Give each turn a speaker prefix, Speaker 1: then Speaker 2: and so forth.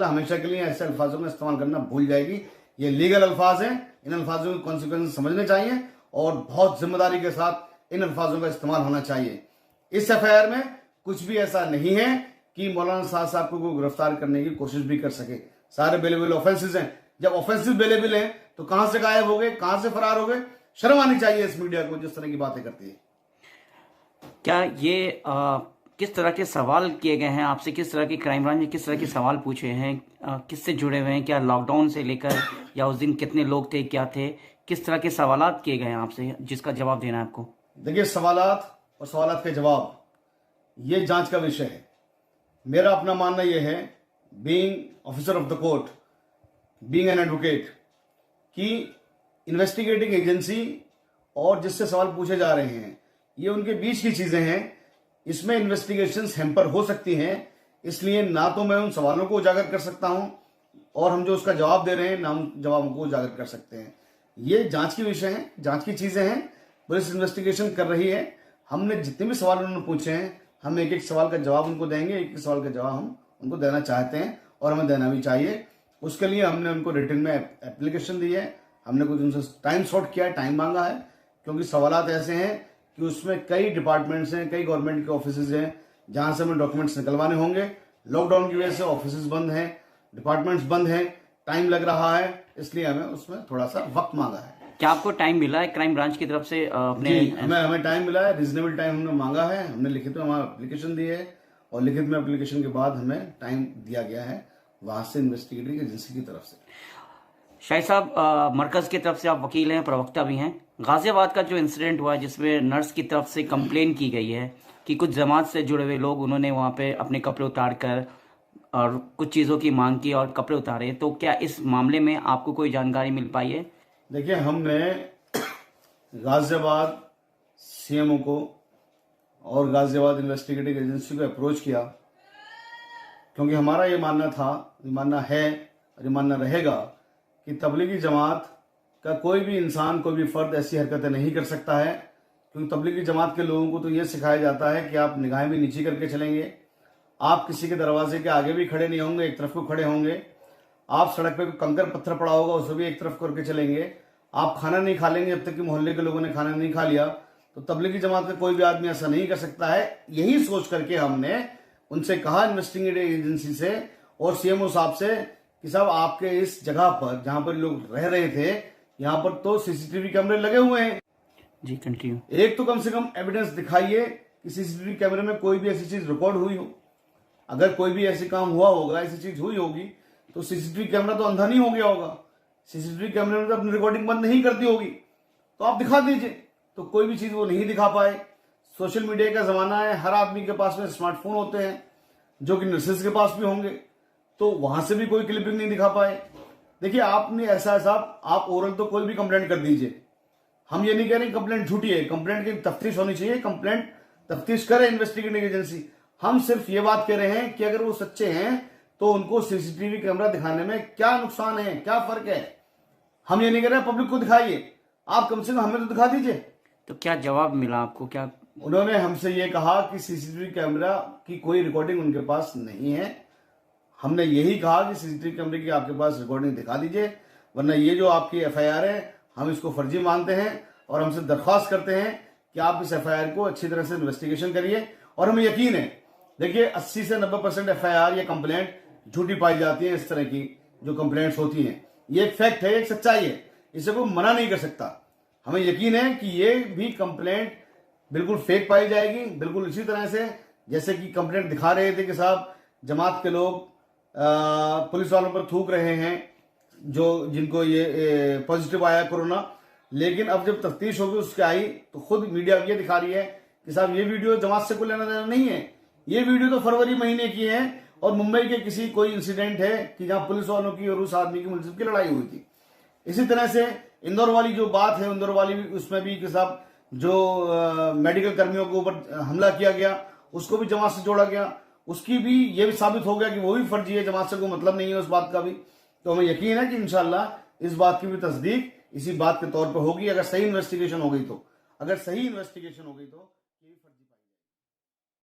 Speaker 1: हमेशा के लिए ऐसे अल्फाजों का इस्तेमाल करना भूल जाएगी। ये लीगल अल्फाज हैं, इन अल्फाजों के कॉन्सिक्वेंस समझने चाहिए और बहुत जिम्मेदारी के साथ इन अल्फाजों का इस्तेमाल होना चाहिए। इस एफआईआर में कुछ भी ऐसा नहीं है कि मौलाना साहब को गिरफ्तार करने की कोशिश भी कर सके। सारे बेलेबल ऑफेंसेस हैं। जब ऑफेंसेस बेलेबल हैं तो कहां से गायब हो गए, कहां से फरार हो गए? शर्म आनी चाहिए इस मीडिया को जिस तरह की बातें करती है।
Speaker 2: क्या ये किस तरह के सवाल किए गए हैं आपसे? किस तरह की क्राइम ब्रांच ने किस तरह के सवाल पूछे हैं? किससे जुड़े हुए हैं? क्या लॉकडाउन से लेकर या उस दिन कितने लोग थे, क्या थे? किस तरह के सवालात किए गए हैं आपसे जिसका जवाब देना है आपको?
Speaker 1: देखिए, सवालात और सवालात के जवाब ये जांच का विषय है। मेरा अपना मानना यह है, being officer of the court, being an advocate, कि इन्वेस्टिगेटिंग एजेंसी और जिससे सवाल पूछे जा रहे हैं ये उनके बीच की चीजें हैं। इसमें इन्वेस्टिगेशंस हैम्पर हो सकती हैं, इसलिए ना तो मैं उन सवालों को उजागर कर सकता हूं और हम जो उसका जवाब दे रहे हैं ना उन जवाबों को उजागर कर सकते हैं। ये जांच की विषय है, जांच की चीजें हैं। पुलिस इन्वेस्टिगेशन कर रही है। हमने जितने भी सवाल उन्होंने पूछे हैं, हम एक एक सवाल का जवाब उनको देंगे, एक एक सवाल का जवाब हम उनको देना चाहते हैं और हमें देना भी चाहिए। उसके लिए हमने उनको रिटन में एप्लीकेशन दी है, हमने कुछ उनसे टाइम शॉर्ट किया है, टाइम मांगा है, क्योंकि सवालात ऐसे हैं कि उसमें कई डिपार्टमेंट्स हैं, कई गवर्नमेंट के ऑफिसेज हैं जहां से हमें डॉक्यूमेंट्स निकलवाने होंगे। लॉकडाउन की वजह से ऑफिसेज बंद हैं, डिपार्टमेंट्स बंद हैं, टाइम लग रहा है, इसलिए हमें उसमें थोड़ा सा वक्त मांगा है।
Speaker 2: क्या आपको टाइम मिला है क्राइम ब्रांच की तरफ से अपने?
Speaker 1: हमें टाइम मिला है, रीजनेबल टाइम हमने मांगा है, हमने लिखित में हमारा एप्लीकेशन दी है और लिखित में एप्लीकेशन के बाद हमें टाइम दिया गया है वहां से इन्वेस्टिगेटिंग एजेंसी की तरफ से।
Speaker 2: शाहिद साहब, मरकज की तरफ से आप वकील हैं, प्रवक्ता भी हैं। गाजियाबाद का जो इंसिडेंट हुआ जिसमें नर्स की तरफ से कंप्लेन की गई है कि कुछ जमात से जुड़े हुए लोग उन्होंने वहां पे अपने कपड़े उतार कर और कुछ चीज़ों की मांग की और कपड़े उतारे, तो क्या इस मामले में आपको कोई जानकारी मिल पाई है?
Speaker 1: देखिए, हमने गाजियाबाद सीएमओ को और गाजियाबाद इन्वेस्टिगेटिव एजेंसी को अप्रोच किया, क्योंकि हमारा ये मानना था, ये मानना है और ये मानना रहेगा कि तबलीगी जमात का कोई भी इंसान, कोई भी फर्द ऐसी हरकतें नहीं कर सकता है। क्योंकि तबलीगी जमात के लोगों को तो ये सिखाया जाता है कि आप निगाहें भी नीची करके चलेंगे, आप किसी के दरवाजे के आगे भी खड़े नहीं होंगे, एक तरफ को खड़े होंगे, आप सड़क पे कंकर पत्थर पड़ा होगा उसे भी एक तरफ करके चलेंगे, आप खाना नहीं खा लेंगे जब तक कि मोहल्ले के लोगों ने खाना नहीं खा लिया। तो तबलीगी जमात का कोई भी आदमी ऐसा नहीं कर सकता है। यही सोच करके हमने उनसे कहा, इन्वेस्टिगेटिव एजेंसी से और सीएमओ साहब से, कि साहब आपके इस जगह पर जहां पर लोग रह रहे थे यहाँ पर तो सीसीटीवी कैमरे लगे हुए हैं
Speaker 2: जी, कंटिन्यू।
Speaker 1: एक तो कम से कम एविडेंस दिखाइए कि सीसीटीवी कैमरे में कोई भी ऐसी चीज रिकॉर्ड हुई हो। अगर कोई भी ऐसे काम हुआ होगा, ऐसी चीज हुई होगी, तो सीसीटीवी कैमरा तो अंधा नहीं हो गया होगा, सीसीटीवी कैमरे ने तो अपनी रिकॉर्डिंग बंद नहीं कर दी होगी, तो आप दिखा दीजिए। तो कोई भी चीज वो नहीं दिखा पाए। सोशल मीडिया का जमाना है, हर आदमी के पास में स्मार्टफोन होते हैं, जो कि नर्सेज के पास भी होंगे, तो वहां से भी कोई क्लिपिंग नहीं दिखा पाए। देखिए, आपने ऐसा साहब, आप ओरल तो कोई भी कंप्लेंट कर दीजिए, हम ये नहीं कह रहे कंप्लेंट झूठी है, कंप्लेंट की तफ्तीश होनी चाहिए, कंप्लेंट तफ्तीश करे इन्वेस्टिगेटिंग एजेंसी। हम सिर्फ ये बात कह रहे हैं कि अगर वो सच्चे हैं तो उनको सीसीटीवी कैमरा दिखाने में क्या नुकसान है, क्या फर्क है। हम ये नहीं कह रहे पब्लिक को दिखाइए, आप कम से कम हमें तो दिखा दीजिए।
Speaker 2: तो क्या जवाब मिला आपको? क्या
Speaker 1: उन्होंने हमसे ये कहा कि सीसीटीवी कैमरा की कोई रिकॉर्डिंग उनके पास नहीं है। हमने यही कहा कि सीसीटीवी कैमरे की आपके पास रिकॉर्डिंग दिखा दीजिए, वरना ये जो आपकी एफआईआर है हम इसको फर्जी मानते हैं और हमसे दरख्वास्त करते हैं कि आप इस एफआईआर को अच्छी तरह से इन्वेस्टिगेशन करिए। और हमें यकीन है, देखिए 80 से 90% एफआईआर या कंप्लेंट झूठी पाई जाती है। इस तरह की जो कंप्लेंट्स होती हैं, ये एक फैक्ट है, एक सच्चाई है, इसे कोई मना नहीं कर सकता। हमें यकीन है कि ये भी कंप्लेंट बिल्कुल फेक पाई जाएगी, बिल्कुल इसी तरह से जैसे कि कंप्लेंट दिखा रहे थे कि साहब जमात के लोग पुलिस वालों पर थूक रहे हैं, जो जिनको ये पॉजिटिव आया कोरोना। लेकिन अब जब तफ्तीश होगी उसकी आई तो खुद मीडिया ये दिखा रही है कि साहब ये वीडियो जमात से कोई लेना देना नहीं है, ये वीडियो तो फरवरी महीने की है और मुंबई के किसी कोई इंसिडेंट है कि जहां पुलिस वालों की और उस आदमी की मुल्जिम की लड़ाई हुई थी। इसी तरह से इंदौर वाली जो बात है, इंदौर वाली उसमें भी कि साहब जो मेडिकल कर्मियों के ऊपर हमला किया गया उसको भी जमात से जोड़ा गया, उसकी भी ये भी साबित हो गया कि वो भी फर्जी है, जमात से कोई मतलब नहीं है उस बात का भी। तो हमें यकीन है कि इंशाल्लाह इस बात की भी तस्दीक इसी बात के तौर पर होगी, अगर सही इन्वेस्टिगेशन हो गई तो।